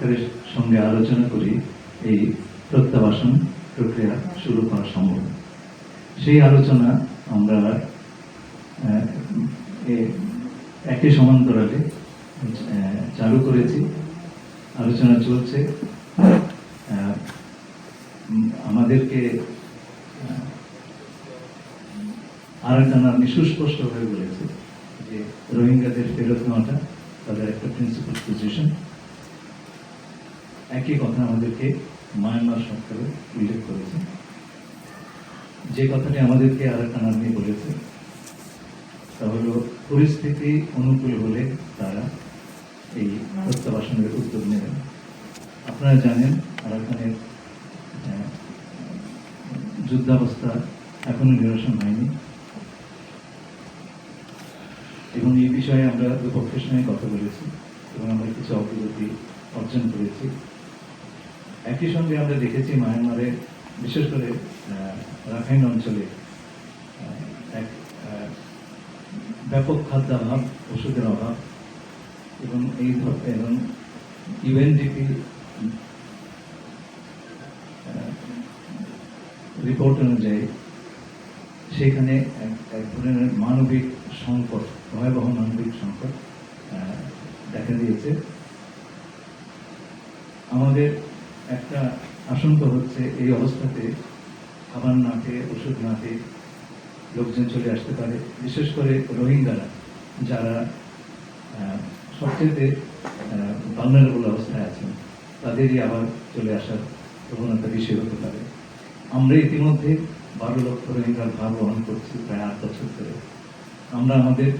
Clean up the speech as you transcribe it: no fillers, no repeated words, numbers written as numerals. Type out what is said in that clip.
সরকারের সঙ্গে আলোচনা করি এই প্রত্যাবাসন প্রক্রিয়া শুরু করা সম্ভব। সেই আলোচনা আমরা একই সমান্তরালে চালু করেছি, আলোচনা চলছে। আমাদেরকে আরাকান আর্মি সুস্পষ্টভাবে বলেছে যে রোহিঙ্গাদের ফেরত নেওয়াটা তাদের একটা প্রিন্সিপাল পজিশন। একই কথা আমাদেরকে মায়ানমার সরকারও উল্লেখ করেছে। যে কথাটি আমাদেরকে আরাকান আর্মি বলেছে তা হল পরিস্থিতি অনুকূল হলে তারা এই প্রত্যাবাসনের উদ্যোগ নেবেন। আপনারা জানেন আরাকানের যুদ্ধাবস্থা এখনো নিরসন হয়নি এবং এই বিষয়ে আমরা দুপক্ষের সঙ্গে কথা বলেছি এবং আমরা কিছু অগ্রগতি অর্জন করেছি। একই সঙ্গে আমরা দেখেছি মায়ানমারে বিশেষ করে রাখাইন অঞ্চলে এক ব্যাপক খাদ্যাভাব, ওষুধের অভাব এবং এবং ইউএনডিপি রিপোর্ট অনুযায়ী সেখানে এক ধরনের মানবিক সংকট, ভয়াবহ মানবিক সংকট দেখা দিয়েছে। আমাদের একটা আশঙ্কা হচ্ছে এই অবস্থাতে খাবার না পেয়ে, ওষুধ না পেয়ে লোকজন চলে আসতে পারে, বিশেষ করে রোহিঙ্গারা যারা সবচেয়ে ভালনারেবল অবস্থায় আছেন, তাদেরই আবার চলে আসার প্রবণতা বেশি হতে পারে। আমরা ইতিমধ্যে 12 লক্ষ রোহিঙ্গার ভার বহন করছি প্রায় 8 বছর ধরে। আমরা আমাদের